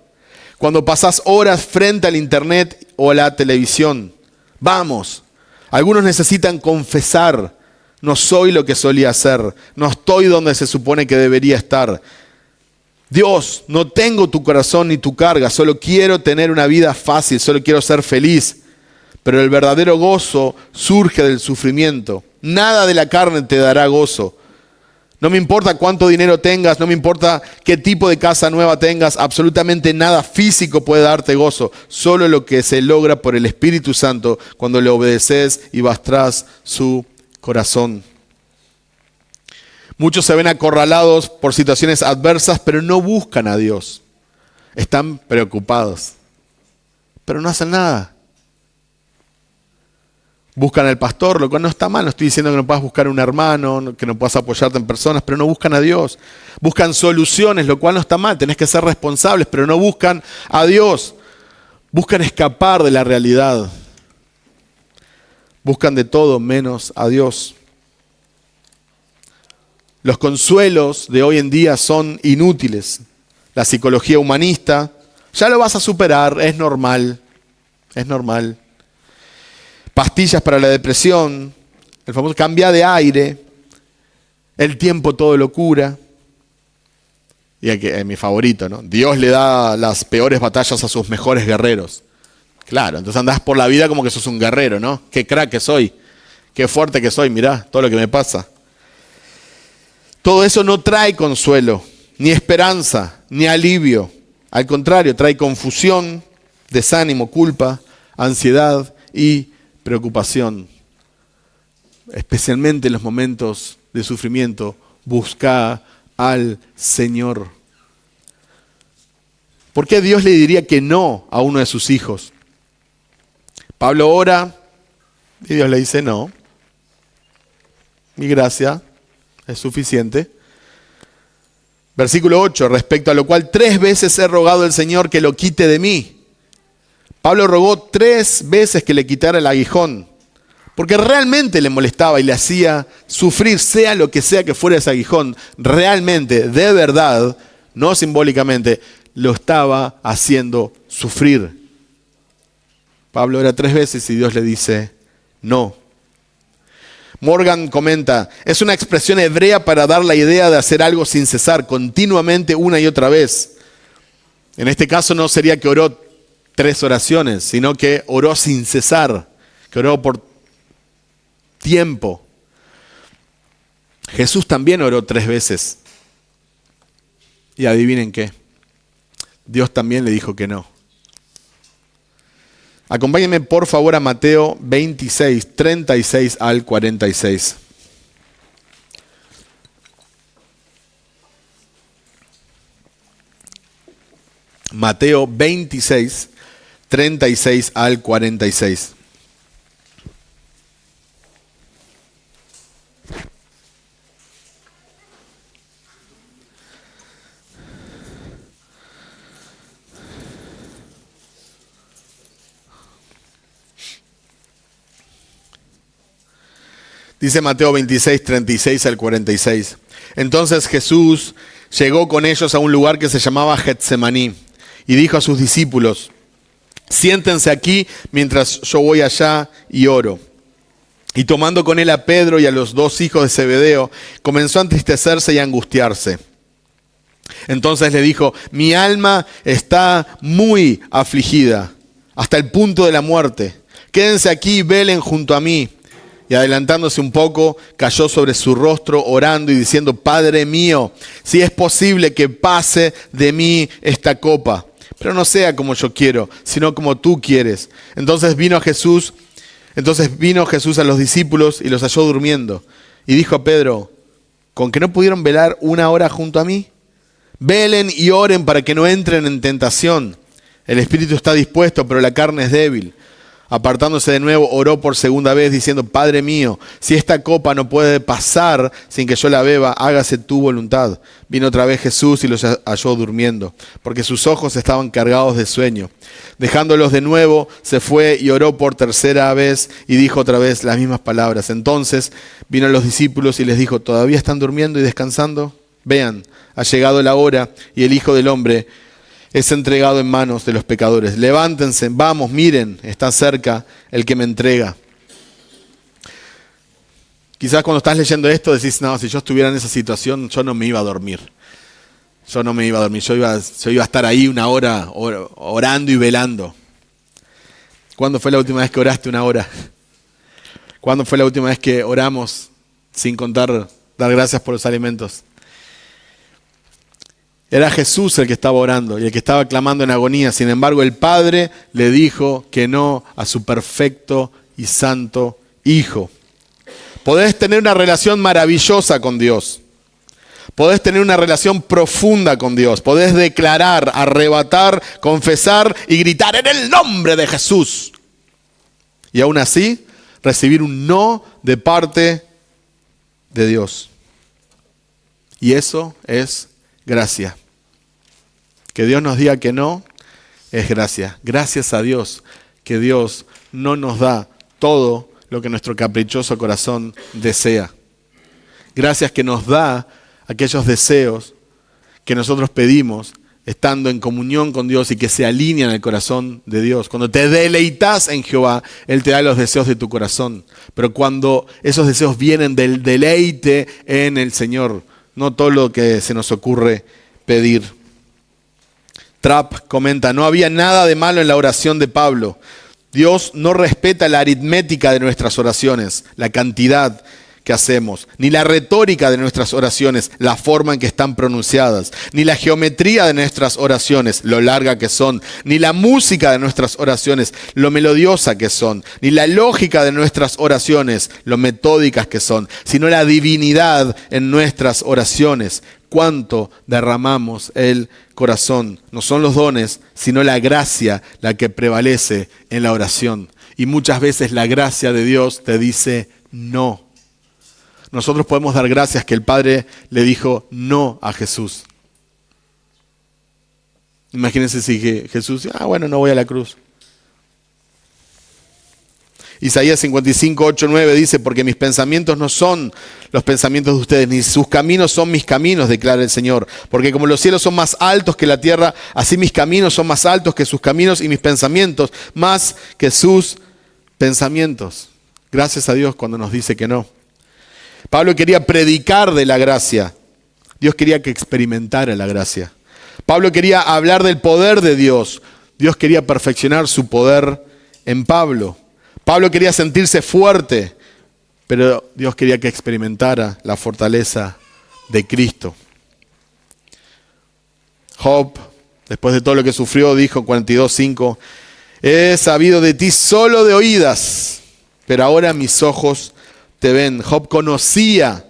cuando pasás horas frente al internet o a la televisión. Vamos. Algunos necesitan confesar: no soy lo que solía ser, no estoy donde se supone que debería estar. Dios, no tengo tu corazón ni tu carga, solo quiero tener una vida fácil, solo quiero ser feliz. Pero el verdadero gozo surge del sufrimiento. Nada de la carne te dará gozo. No me importa cuánto dinero tengas, no me importa qué tipo de casa nueva tengas, absolutamente nada físico puede darte gozo. Solo lo que se logra por el Espíritu Santo cuando le obedeces y vas tras su corazón. Muchos se ven acorralados por situaciones adversas, pero no buscan a Dios. Están preocupados, pero no hacen nada. Buscan al pastor, lo cual no está mal. No estoy diciendo que no puedas buscar un hermano, que no puedas apoyarte en personas, pero no buscan a Dios. Buscan soluciones, lo cual no está mal. Tenés que ser responsables, pero no buscan a Dios. Buscan escapar de la realidad. Buscan de todo menos a Dios. Los consuelos de hoy en día son inútiles. La psicología humanista, ya lo vas a superar, es normal. Es normal. Pastillas para la depresión, el famoso cambia de aire, el tiempo todo lo cura. Y aquí es mi favorito, ¿no? Dios le da las peores batallas a sus mejores guerreros. Claro, entonces andás por la vida como que sos un guerrero, ¿no? Qué crack que soy, qué fuerte que soy, mirá todo lo que me pasa. Todo eso no trae consuelo, ni esperanza, ni alivio. Al contrario, trae confusión, desánimo, culpa, ansiedad y preocupación. Especialmente en los momentos de sufrimiento, busca al Señor. ¿Por qué Dios le diría que no a uno de sus hijos? Pablo ora y Dios le dice no. Mi gracia es suficiente. Versículo 8, respecto a lo cual 3 veces he rogado al Señor que lo quite de mí. Pablo rogó 3 veces que le quitara el aguijón, porque realmente le molestaba y le hacía sufrir, sea lo que sea que fuera ese aguijón. Realmente, de verdad, no simbólicamente, lo estaba haciendo sufrir. Pablo ora 3 veces y Dios le dice no. Morgan comenta, es una expresión hebrea para dar la idea de hacer algo sin cesar, continuamente, una y otra vez. En este caso no sería que oró 3 oraciones, sino que oró sin cesar, que oró por tiempo. Jesús también oró 3 veces. Y adivinen qué, Dios también le dijo que no. Acompáñenme por favor a Mateo 26, 36 al 46. Mateo 26, 36 al 46. Dice Mateo 26, 36 al 46. Entonces Jesús llegó con ellos a un lugar que se llamaba Getsemaní y dijo a sus discípulos: siéntense aquí mientras yo voy allá y oro. Y tomando con él a Pedro y a los 2 hijos de Zebedeo, comenzó a entristecerse y a angustiarse. Entonces le dijo: mi alma está muy afligida, hasta el punto de la muerte. Quédense aquí y velen junto a mí. Y adelantándose un poco, cayó sobre su rostro orando y diciendo: Padre mío, si es posible que pase de mí esta copa, pero no sea como yo quiero, sino como tú quieres. Entonces vino Jesús a los discípulos y los halló durmiendo. Y dijo a Pedro: ¿con que no pudieron velar 1 hora junto a mí? Velen y oren para que no entren en tentación. El espíritu está dispuesto, pero la carne es débil. Apartándose de nuevo, oró por segunda vez, diciendo: Padre mío, si esta copa no puede pasar sin que yo la beba, hágase tu voluntad. Vino otra vez Jesús y los halló durmiendo, porque sus ojos estaban cargados de sueño. Dejándolos de nuevo, se fue y oró por 3ª vez y dijo otra vez las mismas palabras. Entonces vino a los discípulos y les dijo: ¿todavía están durmiendo y descansando? Vean, ha llegado la hora y el Hijo del Hombre es entregado en manos de los pecadores. Levántense, vamos, miren, está cerca el que me entrega. Quizás cuando estás leyendo esto decís, no, si yo estuviera en esa situación, yo no me iba a dormir. Yo iba a estar ahí una hora orando y velando. ¿Cuándo fue la última vez que oraste una hora? ¿Cuándo fue la última vez que oramos sin contar, dar gracias por los alimentos? Era Jesús el que estaba orando y el que estaba clamando en agonía. Sin embargo, el Padre le dijo que no a su perfecto y santo Hijo. Podés tener una relación maravillosa con Dios. Podés tener una relación profunda con Dios. Podés declarar, arrebatar, confesar y gritar en el nombre de Jesús. Y aún así, recibir un no de parte de Dios. Y eso es gracia. Que Dios nos diga que no es gracia. Gracias a Dios que Dios no nos da todo lo que nuestro caprichoso corazón desea. Gracias que nos da aquellos deseos que nosotros pedimos estando en comunión con Dios y que se alinean al corazón de Dios. Cuando te deleitas en Jehová, Él te da los deseos de tu corazón. Pero cuando esos deseos vienen del deleite en el Señor, no todo lo que se nos ocurre pedir. Trapp comenta, no había nada de malo en la oración de Pablo. Dios no respeta la aritmética de nuestras oraciones, la cantidad que hacemos, ni la retórica de nuestras oraciones, la forma en que están pronunciadas, ni la geometría de nuestras oraciones, lo larga que son, ni la música de nuestras oraciones, lo melodiosa que son, ni la lógica de nuestras oraciones, lo metódicas que son, sino la divinidad en nuestras oraciones. Cuánto derramamos el corazón. No son los dones, sino la gracia la que prevalece en la oración. Y muchas veces la gracia de Dios te dice no. Nosotros podemos dar gracias que el Padre le dijo no a Jesús. Imagínense si Jesús, bueno, no voy a la cruz. Isaías 55, 8, 9 dice, porque mis pensamientos no son los pensamientos de ustedes, ni sus caminos son mis caminos, declara el Señor. Porque como los cielos son más altos que la tierra, así mis caminos son más altos que sus caminos y mis pensamientos más que sus pensamientos. Gracias a Dios cuando nos dice que no. Pablo quería predicar de la gracia. Dios quería que experimentara la gracia. Pablo quería hablar del poder de Dios. Dios quería perfeccionar su poder en Pablo. Pablo quería sentirse fuerte, pero Dios quería que experimentara la fortaleza de Cristo. Job, después de todo lo que sufrió, dijo en 42:5, he sabido de ti solo de oídas, pero ahora mis ojos te ven. Job conocía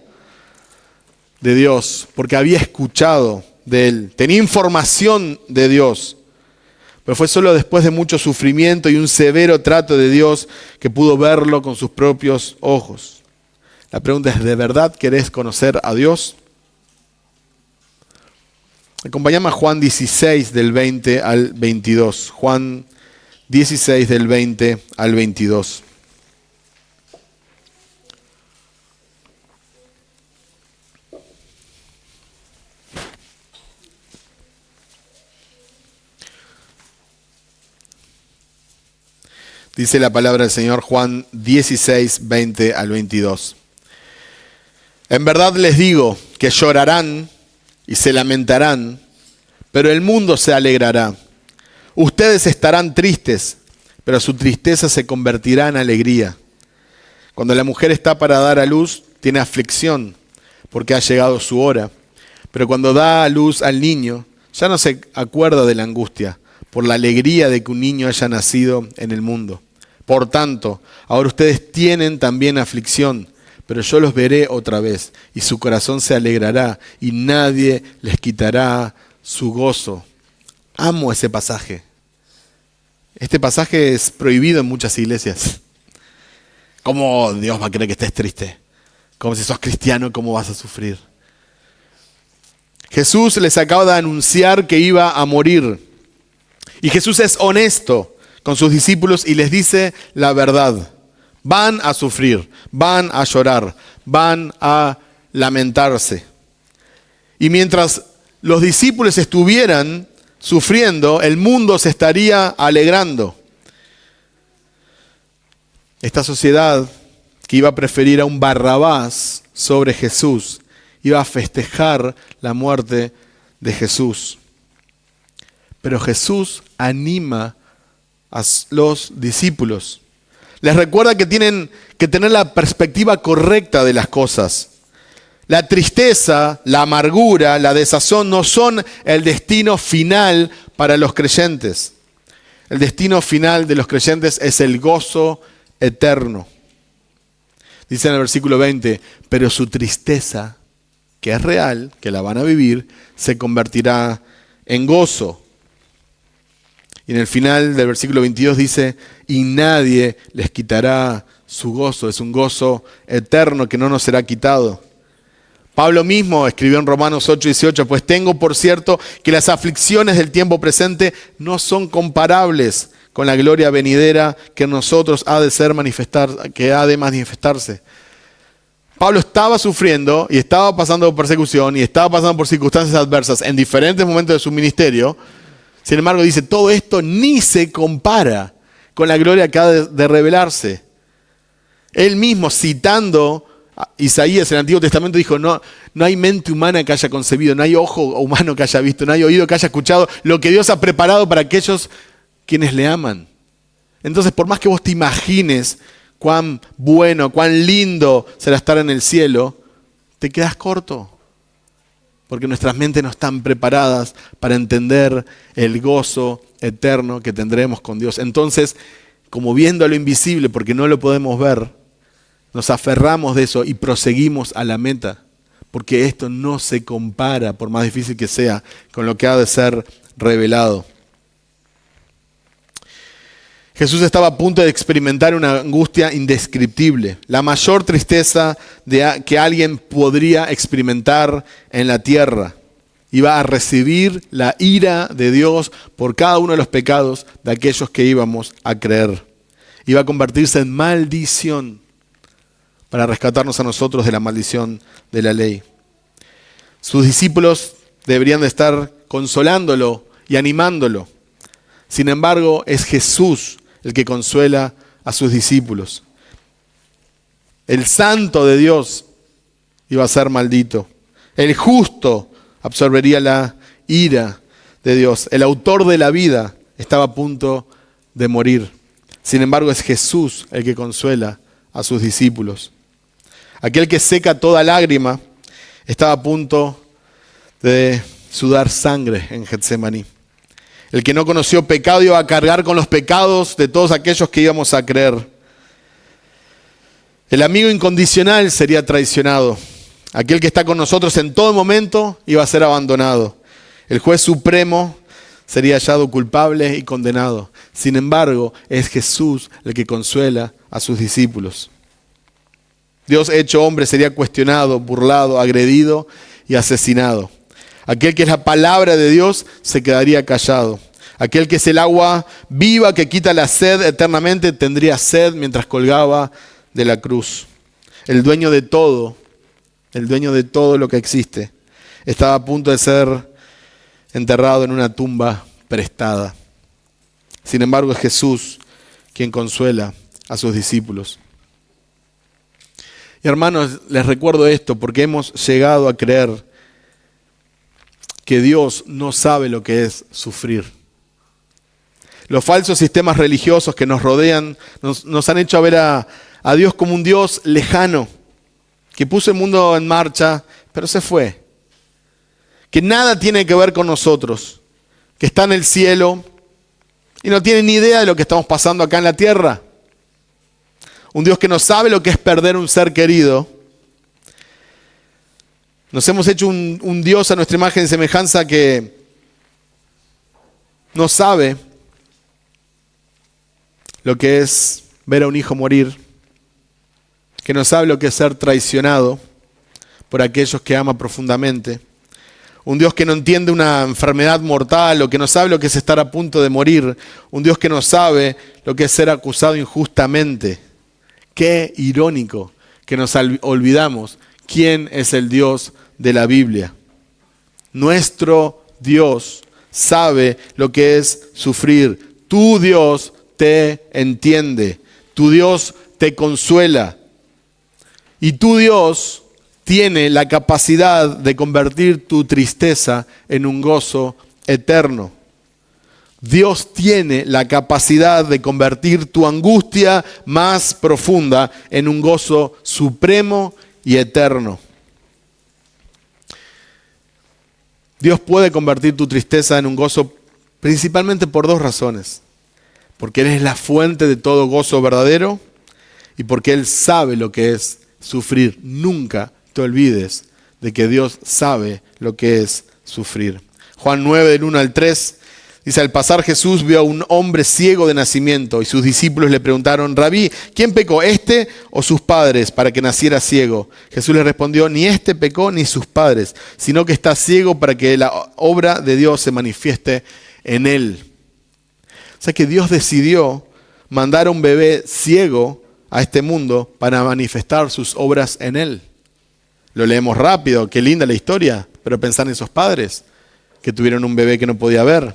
de Dios porque había escuchado de Él, tenía información de Dios. Pero fue solo después de mucho sufrimiento y un severo trato de Dios que pudo verlo con sus propios ojos. La pregunta es, ¿de verdad querés conocer a Dios? Acompáñame a Juan 16 del 20 al 22. Juan 16 del 20 al 22. Dice la palabra del Señor, Juan 16, 20 al 22. En verdad les digo que llorarán y se lamentarán, pero el mundo se alegrará. Ustedes estarán tristes, pero su tristeza se convertirá en alegría. Cuando la mujer está para dar a luz, tiene aflicción, porque ha llegado su hora. Pero cuando da a luz al niño, ya no se acuerda de la angustia, por la alegría de que un niño haya nacido en el mundo. Por tanto, ahora ustedes tienen también aflicción, pero yo los veré otra vez, y su corazón se alegrará, y nadie les quitará su gozo. Amo ese pasaje. Este pasaje es prohibido en muchas iglesias. ¿Cómo Dios va a querer que estés triste? Como si sos cristiano, ¿cómo vas a sufrir? Jesús les acaba de anunciar que iba a morir. Y Jesús es honesto con sus discípulos y les dice la verdad. Van a sufrir, van a llorar, van a lamentarse. Y mientras los discípulos estuvieran sufriendo, el mundo se estaría alegrando. Esta sociedad que iba a preferir a un Barrabás sobre Jesús, iba a festejar la muerte de Jesús. Pero Jesús anima a los discípulos. Les recuerda que tienen que tener la perspectiva correcta de las cosas. La tristeza, la amargura, la desazón no son el destino final para los creyentes. El destino final de los creyentes es el gozo eterno. Dice en el versículo 20, pero su tristeza, que es real, que la van a vivir, se convertirá en gozo. Y en el final del versículo 22 dice, y nadie les quitará su gozo. Es un gozo eterno que no nos será quitado. Pablo mismo escribió en Romanos 8:18, pues tengo por cierto que las aflicciones del tiempo presente no son comparables con la gloria venidera que en nosotros ha de manifestarse. Pablo estaba sufriendo y estaba pasando por persecución y estaba pasando por circunstancias adversas en diferentes momentos de su ministerio. Sin embargo, dice, todo esto ni se compara con la gloria que ha de revelarse. Él mismo, citando a Isaías en el Antiguo Testamento, dijo, no hay mente humana que haya concebido, no hay ojo humano que haya visto, no hay oído que haya escuchado lo que Dios ha preparado para aquellos quienes le aman. Entonces, por más que vos te imagines cuán bueno, cuán lindo será estar en el cielo, te quedas corto. Porque nuestras mentes no están preparadas para entender el gozo eterno que tendremos con Dios. Entonces, como viendo lo invisible, porque no lo podemos ver, nos aferramos de eso y proseguimos a la meta. Porque esto no se compara, por más difícil que sea, con lo que ha de ser revelado. Jesús estaba a punto de experimentar una angustia indescriptible, la mayor tristeza que alguien podría experimentar en la tierra. Iba a recibir la ira de Dios por cada uno de los pecados de aquellos que íbamos a creer. Iba a convertirse en maldición para rescatarnos a nosotros de la maldición de la ley. Sus discípulos deberían de estar consolándolo y animándolo. Sin embargo, es Jesús el que consuela a sus discípulos. El santo de Dios iba a ser maldito. El justo absorbería la ira de Dios. El autor de la vida estaba a punto de morir. Sin embargo, es Jesús el que consuela a sus discípulos. Aquel que seca toda lágrima estaba a punto de sudar sangre en Getsemaní. El que no conoció pecado iba a cargar con los pecados de todos aquellos que íbamos a creer. El amigo incondicional sería traicionado. Aquel que está con nosotros en todo momento iba a ser abandonado. El juez supremo sería hallado culpable y condenado. Sin embargo, es Jesús el que consuela a sus discípulos. Dios hecho hombre sería cuestionado, burlado, agredido y asesinado. Aquel que es la palabra de Dios se quedaría callado. Aquel que es el agua viva que quita la sed eternamente tendría sed mientras colgaba de la cruz. El dueño de todo lo que existe, estaba a punto de ser enterrado en una tumba prestada. Sin embargo, es Jesús quien consuela a sus discípulos. Y hermanos, les recuerdo esto porque hemos llegado a creer que Dios no sabe lo que es sufrir. Los falsos sistemas religiosos que nos rodean nos han hecho ver a Dios como un Dios lejano, que puso el mundo en marcha, pero se fue. Que nada tiene que ver con nosotros, que está en el cielo y no tiene ni idea de lo que estamos pasando acá en la tierra. Un Dios que no sabe lo que es perder un ser querido. Nos hemos hecho un Dios a nuestra imagen y semejanza que no sabe lo que es ver a un hijo morir, que no sabe lo que es ser traicionado por aquellos que ama profundamente. Un Dios que no entiende una enfermedad mortal o que no sabe lo que es estar a punto de morir. Un Dios que no sabe lo que es ser acusado injustamente. Qué irónico que nos olvidamos quién es el Dios de la Biblia. Nuestro Dios sabe lo que es sufrir. Tu Dios te entiende. Tu Dios te consuela. Y tu Dios tiene la capacidad de convertir tu tristeza en un gozo eterno. Dios tiene la capacidad de convertir tu angustia más profunda en un gozo supremo y eterno. Dios puede convertir tu tristeza en un gozo principalmente por dos razones. Porque Él es la fuente de todo gozo verdadero y porque Él sabe lo que es sufrir. Nunca te olvides de que Dios sabe lo que es sufrir. Juan 9, del 1 al 3, dice: al pasar Jesús vio a un hombre ciego de nacimiento y sus discípulos le preguntaron: Rabí, ¿quién pecó, este o sus padres, para que naciera ciego? Jesús les respondió: ni este pecó ni sus padres, sino que está ciego para que la obra de Dios se manifieste en él. O sea que Dios decidió mandar a un bebé ciego a este mundo para manifestar sus obras en él. Lo leemos rápido, qué linda la historia, pero pensar en esos padres que tuvieron un bebé que no podía ver.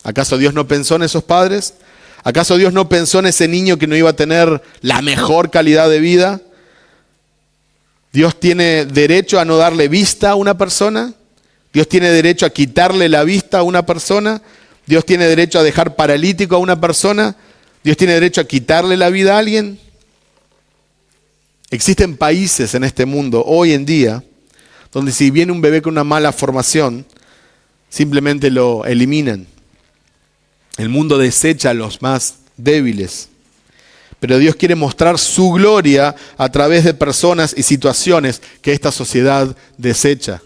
¿Acaso Dios no pensó en esos padres? ¿Acaso Dios no pensó en ese niño que no iba a tener la mejor calidad de vida? ¿Dios tiene derecho a no darle vista a una persona? ¿Dios tiene derecho a quitarle la vista a una persona? ¿Dios tiene derecho a dejar paralítico a una persona? ¿Dios tiene derecho a quitarle la vida a alguien? Existen países en este mundo hoy en día donde si viene un bebé con una mala formación, simplemente lo eliminan. El mundo desecha a los más débiles. Pero Dios quiere mostrar su gloria a través de personas y situaciones que esta sociedad desecha.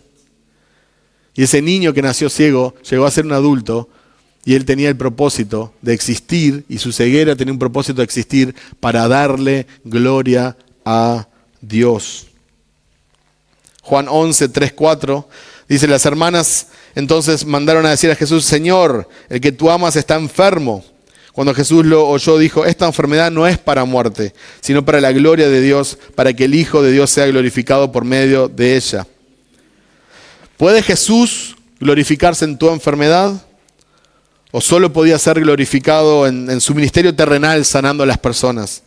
Y ese niño que nació ciego llegó a ser un adulto y él tenía el propósito de existir, y su ceguera tenía un propósito de existir para darle gloria a Dios. Juan 11, 3, 4 dice: las hermanas entonces mandaron a decir a Jesús: Señor, el que tú amas está enfermo. Cuando Jesús lo oyó, dijo: esta enfermedad no es para muerte, sino para la gloria de Dios, para que el Hijo de Dios sea glorificado por medio de ella. ¿Puede Jesús glorificarse en tu enfermedad? ¿O solo podía ser glorificado en su ministerio terrenal sanando a las personas?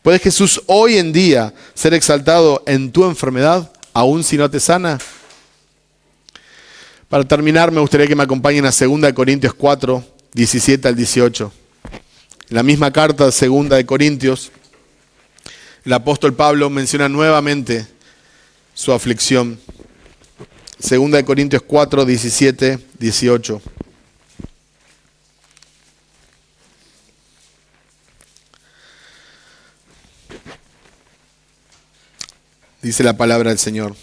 ¿Puede Jesús hoy en día ser exaltado en tu enfermedad, aun si no te sana? Para terminar, me gustaría que me acompañen a 2 Corintios 4, 17 al 18. En la misma carta de 2 Corintios, el apóstol Pablo menciona nuevamente su aflicción. 2 Corintios 4, 17, 18. Dice la palabra del Señor: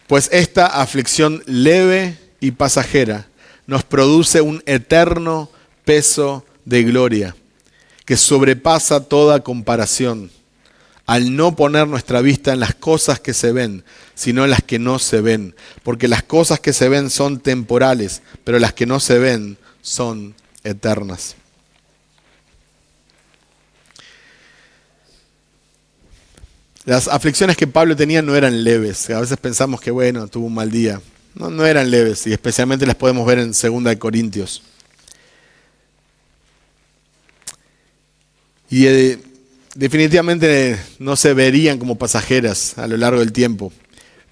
pues esta aflicción leve y pasajera nos produce un eterno peso de gloria que sobrepasa toda comparación, al no poner nuestra vista en las cosas que se ven, sino en las que no se ven. Porque las cosas que se ven son temporales, pero las que no se ven son eternas. Las aflicciones que Pablo tenía no eran leves. A veces pensamos que, bueno, tuvo un mal día. No eran leves, y especialmente las podemos ver en 2 Corintios. Y definitivamente no se verían como pasajeras a lo largo del tiempo.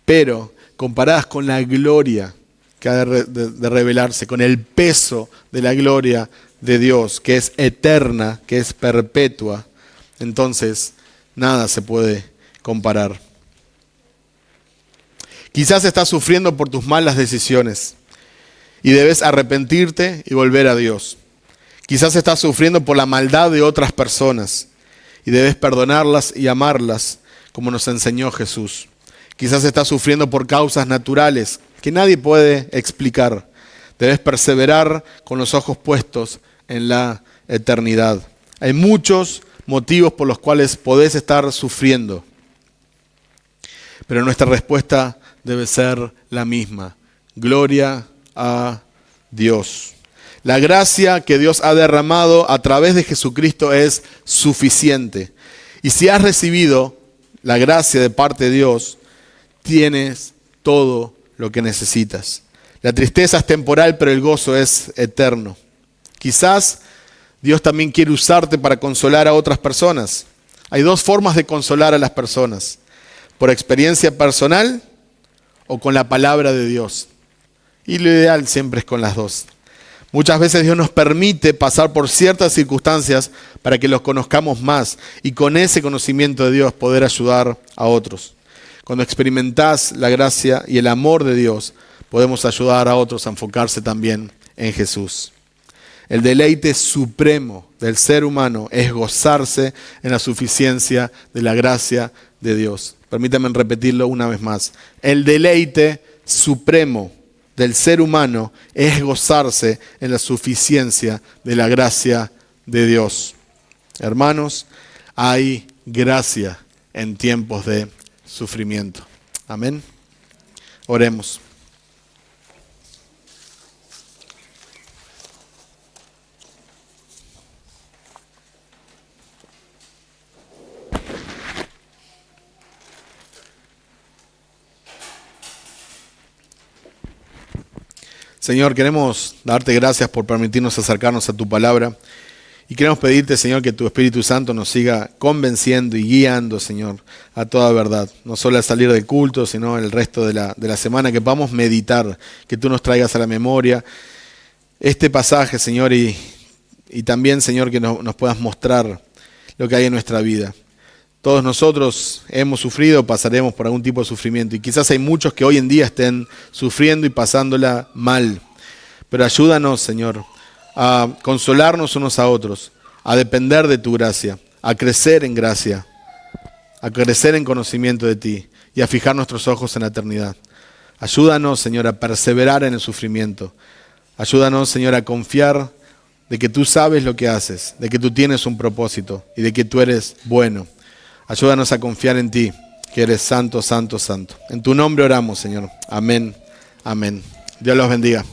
Pero comparadas con la gloria que ha de revelarse, con el peso de la gloria de Dios, que es eterna, que es perpetua, entonces nada se puede comparar. Quizás estás sufriendo por tus malas decisiones y debes arrepentirte y volver a Dios. Quizás estás sufriendo por la maldad de otras personas y debes perdonarlas y amarlas como nos enseñó Jesús. Quizás estás sufriendo por causas naturales que nadie puede explicar. Debes perseverar con los ojos puestos en la eternidad. Hay muchos motivos por los cuales podés estar sufriendo. Pero nuestra respuesta debe ser la misma: gloria a Dios. La gracia que Dios ha derramado a través de Jesucristo es suficiente. Y si has recibido la gracia de parte de Dios, tienes todo lo que necesitas. La tristeza es temporal, pero el gozo es eterno. Quizás Dios también quiere usarte para consolar a otras personas. Hay dos formas de consolar a las personas: por experiencia personal o con la palabra de Dios. Y lo ideal siempre es con las dos. Muchas veces Dios nos permite pasar por ciertas circunstancias para que los conozcamos más y con ese conocimiento de Dios poder ayudar a otros. Cuando experimentás la gracia y el amor de Dios, podemos ayudar a otros a enfocarse también en Jesús. El deleite supremo del ser humano es gozarse en la suficiencia de la gracia de Dios. Permítanme repetirlo una vez más. El deleite supremo del ser humano es gozarse en la suficiencia de la gracia de Dios. Hermanos, hay gracia en tiempos de sufrimiento. Amén. Oremos. Señor, queremos darte gracias por permitirnos acercarnos a tu palabra y queremos pedirte, Señor, que tu Espíritu Santo nos siga convenciendo y guiando, Señor, a toda verdad. No solo al salir del culto, sino el resto de la semana, que podamos meditar, que tú nos traigas a la memoria este pasaje, Señor, y también, Señor, que nos puedas mostrar lo que hay en nuestra vida. Todos nosotros hemos sufrido, pasaremos por algún tipo de sufrimiento y quizás hay muchos que hoy en día estén sufriendo y pasándola mal. Pero ayúdanos, Señor, a consolarnos unos a otros, a depender de tu gracia, a crecer en gracia, a crecer en conocimiento de ti y a fijar nuestros ojos en la eternidad. Ayúdanos, Señor, a perseverar en el sufrimiento. Ayúdanos, Señor, a confiar de que tú sabes lo que haces, de que tú tienes un propósito y de que tú eres bueno. Ayúdanos a confiar en ti, que eres santo, santo, santo. En tu nombre oramos, Señor. Amén, amén. Dios los bendiga.